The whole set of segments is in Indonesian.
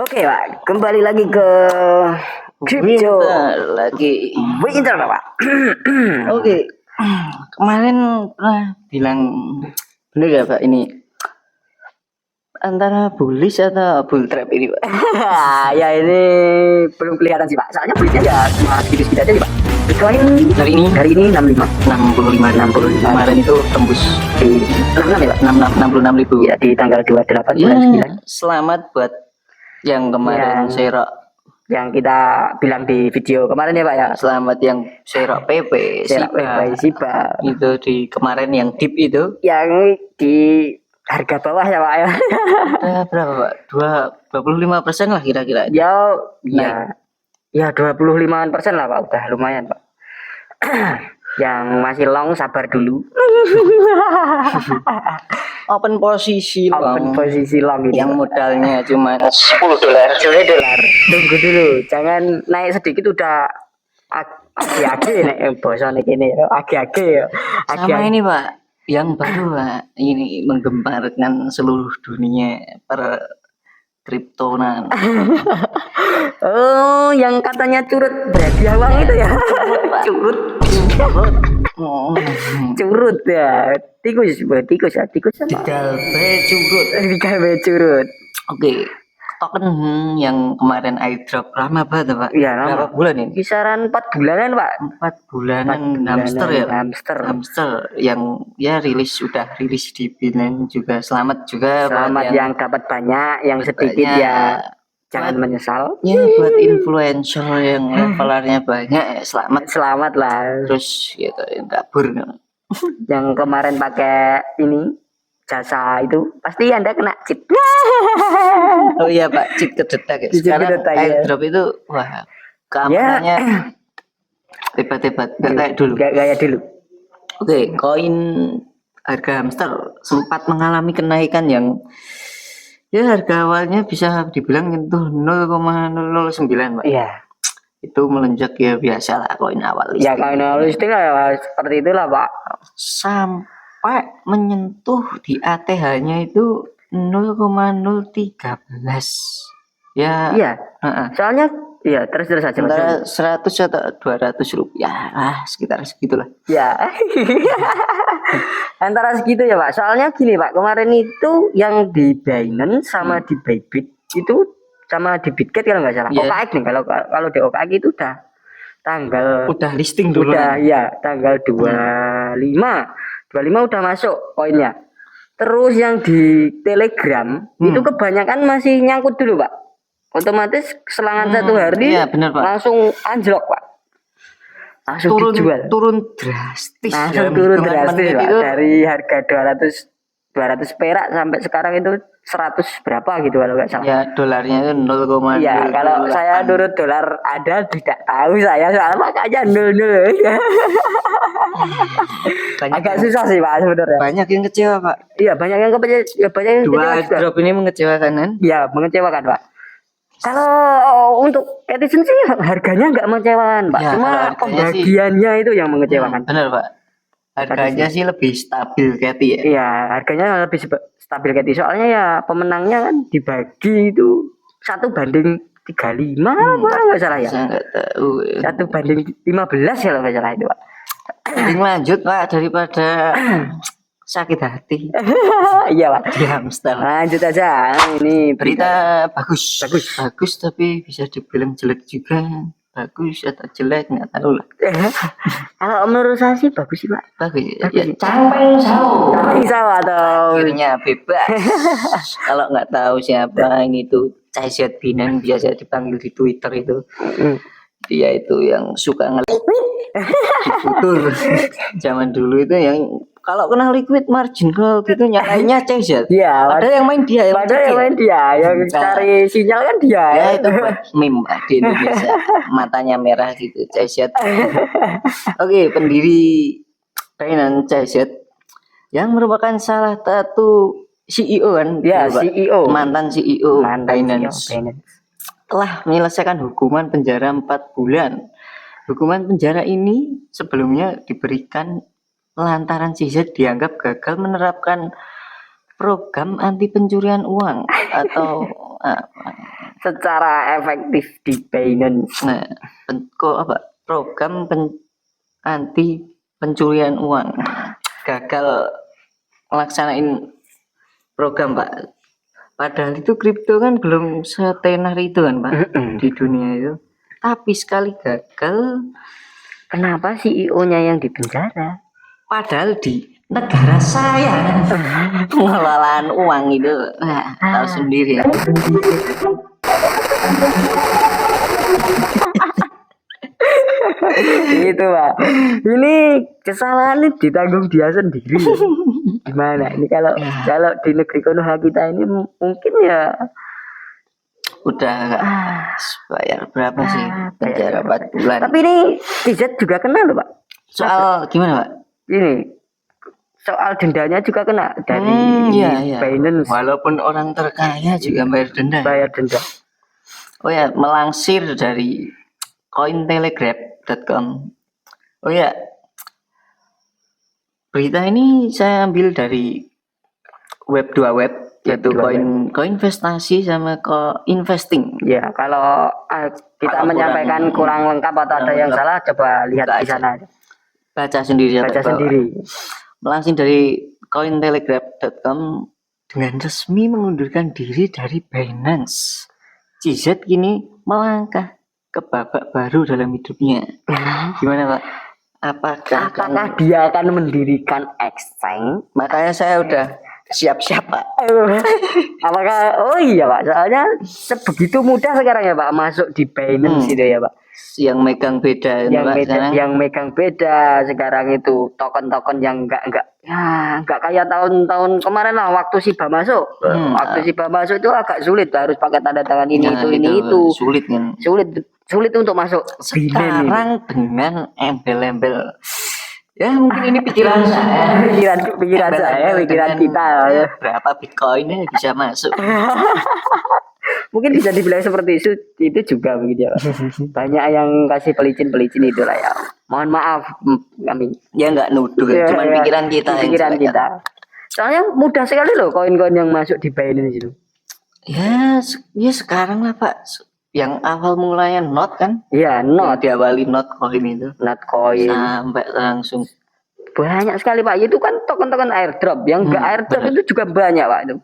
Oke Pak, kembali lagi ke Crypto lagi. Winter Pak. Oke. Kemarin pernah bilang bener ya Pak, ini antara bullish atau bull trap ini Pak? Ya ini belum kelihatan sih Pak. Soalnya bullish ya cuma sedikit aja sih Pak. Bitcoin hari ini 65 kemarin itu tembus di 66 ya Pak. 66 ribu Ya di tanggal 28 ya, bulan 9. selamat buat yang kemarin serok, yang kita bilang di video kemarin ya Pak ya. Selamat yang serok PP Shiba itu di kemarin yang deep itu yang di harga bawah ya Pak ya. Ada berapa Pak? 25% lah kira-kira. Ya 25% lah Pak, udah lumayan Pak. Yang masih long sabar dulu. Open posisi long ini, yang modalnya cuma $10. Tunggu dulu, jangan naik sedikit udah agi-agi nek bosone kene agi-agi ya. Sama ini Pak, yang baru Pak, ini menggemparkan seluruh dunia per kriptonan. Oh, yang katanya curut berhadiah uang itu ya. Curut ya. Tikus ya. Digawe curut. Oke. Token yang kemarin airdrop lama banget Pak. Iya, berapa bulan ini? Kisaran 4 bulanan Pak. 4 bulanan hamster ya. Hamster yang ya rilis di Binance juga. Selamat yang dapat banyak, yang sedikit ya jangan menyesal. Ya buat influencer yang followernya banyak ya selamat lah. Terus gitu kabur. Yang kemarin pakai ini jasa itu pasti Anda kena chip. Oh iya Pak, chip kedetak ya. Sekarang airdrop itu wah keamanannya hebat-hebat, gak kayak dulu. Oke, koin harga hamster sempat mengalami kenaikan yang ya harga awalnya bisa dibilang nyentuh 0,009 Pak. Iya. Itu melonjak ya biasa lah koin awal listing. Ya koin awal listing lah seperti itulah Pak. Sampai menyentuh di ATH-nya itu 0,013. Ya. Iya. Soalnya iya terus aja antara 100 atau 200 rupiah lah, sekitar segitulah. Ya. Antara segitu ya Pak. Soalnya gini Pak, kemarin itu yang di Binance sama di Bybit itu sama di Bitget kalau nggak salah. OKX nih kalau di OKX itu udah listing dulu. Ya tanggal 25 udah masuk koinnya. Terus yang di Telegram itu kebanyakan masih nyangkut dulu Pak. Otomatis selangan 1 hari langsung anjlok Pak. Langsung turun drastis. Pak. Dari harga 200 perak sampai sekarang itu 100 berapa gitu kalau nggak salah. Ya dolarnya itu 0,0. Ya kalau saya nurut dolar ada tidak tahu saya soal makanya 00. Agak susah sih Pak sebenarnya. Banyak yang kecewa Pak. Iya banyak yang Dua drop ini mengecewakan kan? Iya mengecewakan Pak. Kalau untuk Catison sih harganya nggak mengecewakan Pak. Cuma pembagiannya itu yang mengecewakan. Benar Pak. Harganya sih lebih stabil Cathy ya. Iya harganya lebih stabil Cathy. Soalnya ya pemenangnya kan dibagi itu 1:35 nggak salah ya. Saya nggak tahu. 1:15 kalau nggak salah itu Pak. Mending lanjut Pak daripada sakit hati. Iya Pak. Di hamster. Lanjut aja. Ini berita bagus tapi bisa dibilang jelek juga. Bagus atau jelek nggak tahu lah. Kalau menurut saya sih bagus sih Pak. Bagus. Ya, camping sawo atau akhirnya bebas. Kalau nggak tahu siapa ini tuh CZ Binan biasa dipanggil di Twitter itu. Dia itu yang suka diputur. Zaman dulu itu yang kalau kena liquid margin call gitu nyalainnya CZ. Iya, ada yang main dia, yang cari sinyal kan dia. Ya itu meme di Indonesia. Matanya merah gitu CZ. Oke, pendiri Binance CZ yang merupakan salah satu CEO kan? Ya, mantan CEO Binance. Telah menyelesaikan hukuman penjara 4 bulan. Hukuman penjara ini sebelumnya diberikan lantaran CZ dianggap gagal menerapkan program anti pencurian uang atau secara efektif di Binance. Nah, program anti pencurian uang gagal melaksanain program Pak. Padahal itu kripto kan belum setenar itu kan Pak di dunia itu. Tapi sekali gagal, kenapa CEO-nya yang dipenjara? Padahal di negara saya pengelolaan uang itu tahu sendiri ya. Itu Pak. Ini kesalahan ini ditanggung dia sendiri. Gimana? Ini kalau di negeri konoha kita ini mungkin ya udah bayar berapa sih? Penjara 4 bulan. Tapi ini TZ juga kena loh Pak. Soal gimana Pak? Ini soal dendanya juga kena dari Binance. Walaupun orang terkaya juga bayar denda. Bayar denda. Oh ya, melansir dari cointelegraph.com. Oh ya, berita ini saya ambil dari web 2 web, yaitu koinvestasi sama investing. Ya, kalau kita menyampaikan kurang lengkap atau ada yang salah, coba lihat di sana. Baca sendiri. Melansir dari cointelegraph.com, dengan resmi mengundurkan diri dari Binance, CZ kini melangkah ke babak baru dalam hidupnya. Gimana Pak? Apakah dia akan mendirikan exchange? Makanya saya udah siap-siap Pak. Apakah? Oh iya Pak, soalnya sebegitu mudah sekarang ya Pak masuk di Binance itu ya Pak. Yang megang beda, yang megang beda sekarang itu token-token yang enggak kayak tahun-tahun kemarin lah waktu Shiba masuk. Waktu Shiba masuk itu agak sulit, harus pakai tanda tangan ini itu. Sulit kan? Sulit untuk masuk. Sekarang dengan embel-embel. Ya mungkin ini pikiran saya. pikiran kita. Ya. Berapa Bitcoinnya bisa masuk? Mungkin bisa dibilang seperti itu juga begitu ya. Banyak yang kasih pelicin itu lah ya. Mohon maaf kami. Ya nggak nuduh, cuma pikiran kita. Soalnya mudah sekali loh koin-koin yang masuk di Binance itu. Ya sekarang lah Pak. Yang awal mulanya not kan? Iya, not. Diawali not coin itu. Not coin. Sampai langsung. Banyak sekali Pak. Itu kan token-token airdrop. Yang enggak airdrop itu juga banyak Pak itu.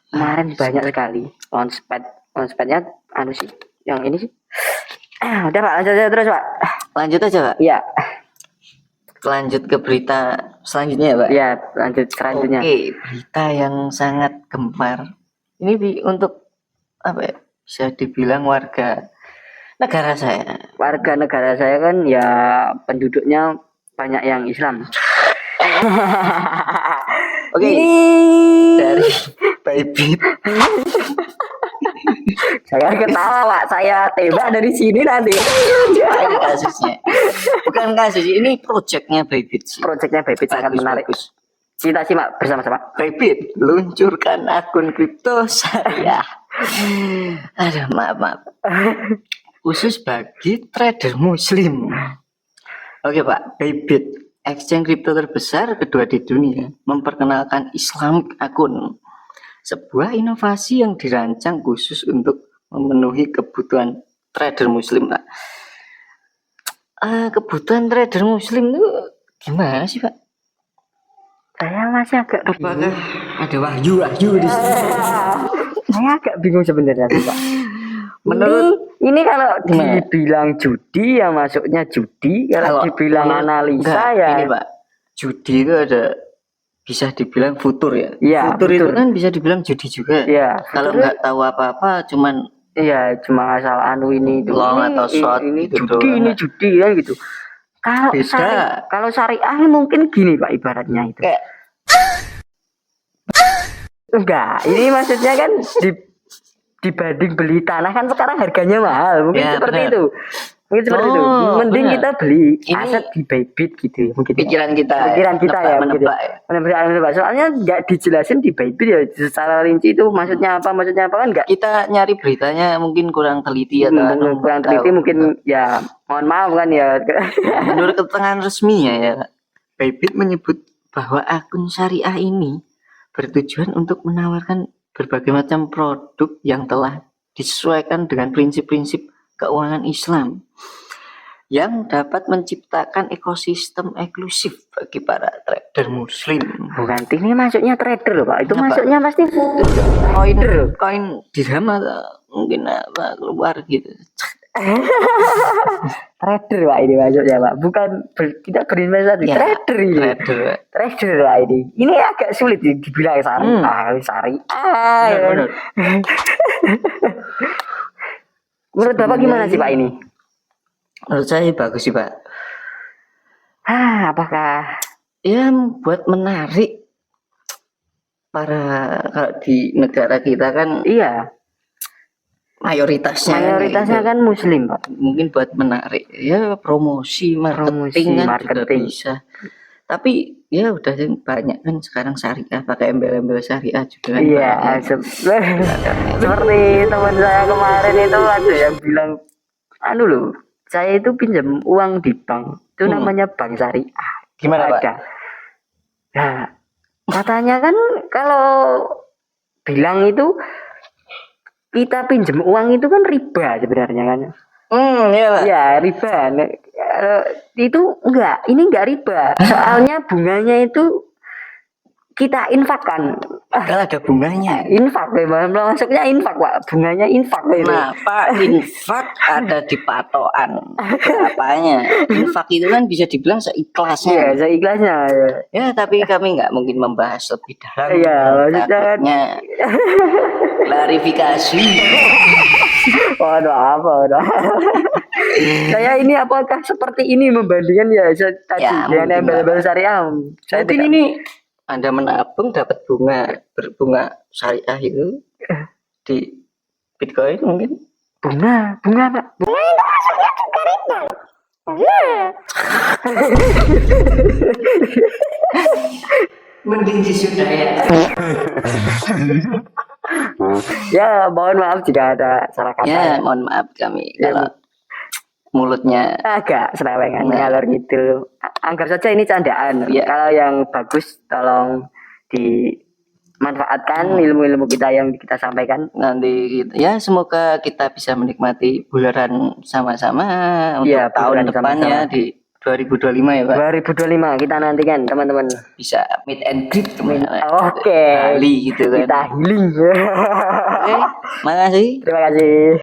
Kemarin banyak sekali. Launchpad-nya sih. Yang ini sih. Udah Pak, lanjut aja terus Pak. Lanjut aja Pak. Iya. Lanjut ke berita selanjutnya ya Pak. Iya, lanjut selanjutnya. Oke, berita yang sangat gempar. Ini untuk apa ya? Bisa dibilang warga negara saya. Warga negara saya kan ya penduduknya banyak yang Islam. Oke. Dari Bybit. Saya ketawa Pak, saya tembak dari sini nanti. Ini kasusnya. Bukan kasus, ini projectnya Bybit sih. Projectnya Bybit sangat menarik. Kita simak bersama-sama. Bybit luncurkan akun kripto saya. Aduh, maaf. Khusus bagi trader muslim. Oke Pak, Bybit, exchange kripto terbesar kedua di dunia, memperkenalkan Islamic akun. Sebuah inovasi yang dirancang khusus untuk memenuhi kebutuhan trader muslim Pak. Kebutuhan trader muslim itu gimana sih Pak? Saya masih agak bingung. Apakah ada wahyu di sini? Saya agak bingung sebenarnya sih Pak. Menurut ini kalau dibilang judi ya masuknya judi, kalau dibilang analisa ya. Ini Pak, judi itu ada bisa dibilang futur ya. Iya, futur itu kan bisa dibilang judi juga. Iya. Kalau nggak tahu apa-apa, cuma asal ini long atau short ini gitu judi, ini judi kan gitu. Kalau syariah mungkin gini Pak ibaratnya itu. Enggak, ini maksudnya kan dibanding beli tanah kan sekarang harganya mahal, mungkin seperti itu. Mending kita beli aset di Bybit gitu ya. Mungkin pikiran kita ya. Menebak. Soalnya nggak dijelasin di Bybit ya secara rinci itu maksudnya apa kan nggak. Kita nyari beritanya mungkin kurang teliti atau kurang teliti mungkin ya. Mohon maaf kan ya. Menurut keterangan resminya ya, Bybit menyebut bahwa akun syariah ini bertujuan untuk menawarkan berbagai macam produk yang telah disesuaikan dengan prinsip-prinsip keuangan Islam yang dapat menciptakan ekosistem eksklusif bagi para trader muslim. Bukan, ini masuknya trader loh Pak. Itu Apa? masuknya pasti Koin dirham atau mungkin apa keluar gitu. trader Pak ini masuknya Pak. Bukan tidak berinvestasi, Ya, trader ini. Trader Pak ini. Ini agak sulit dibilang syariah. Benar. Menurut Bapak gimana sih Pak ini? Menurut saya bagus sih Pak. Apakah Ya buat menarik para, kalau di negara kita kan iya mayoritasnya mayoritasnya gitu. kan muslim Pak. Mungkin buat menarik ya promosi marketing kan juga bisa. Tapi ya udah banyak kan sekarang syariah, pakai embel-embel syariah juga kan. Iya, seperti teman saya kemarin itu ada yang bilang loh, saya itu pinjam uang di bank itu namanya bank syariah. Gimana Pak? Nah, katanya kan kalau bilang itu kita pinjam uang itu kan riba sebenarnya kan. Iya Pak. Ya riba. Nah, itu ini enggak riba. Soalnya bunganya itu kita infakkan. Padahal ada bunganya. Infak memang masuknya infak Pak. Bunganya infak itu. Nah Pak, infak ada di patokan berapanya. Infak itu kan bisa dibilang seikhlasnya. Iya, seikhlasnya. Ya tapi kami nggak mungkin membahas lebih dalam. Iya, maksudnya kan klarifikasi. Waduh. Saya ini apakah seperti ini membandingkan tadi Ya, dengan embel-embel syariah? Mungkin ini Anda menabung dapat berbunga syariah itu di Bitcoin mungkin. Bunga Pak. Bunga itu masuknya juga riba. Mending disudah ya. Ya, mohon maaf jika ada salah kata. Ya, mohon maaf kami kalau mulutnya agak selewengan ngalor gitu. Anggap saja ini candaan. Ya. Kalau yang bagus tolong dimanfaatkan ilmu-ilmu kita yang kita sampaikan. nanti gitu. Ya semoga kita bisa menikmati bulan sama-sama untuk Ya, tahun bulan depannya sama-sama. di 2025 ya Pak. 2025 kita nantikan teman-teman. Bisa meet and greet Oke. Bali gitu kan. Kita healing. Oke, makasih. Terima kasih.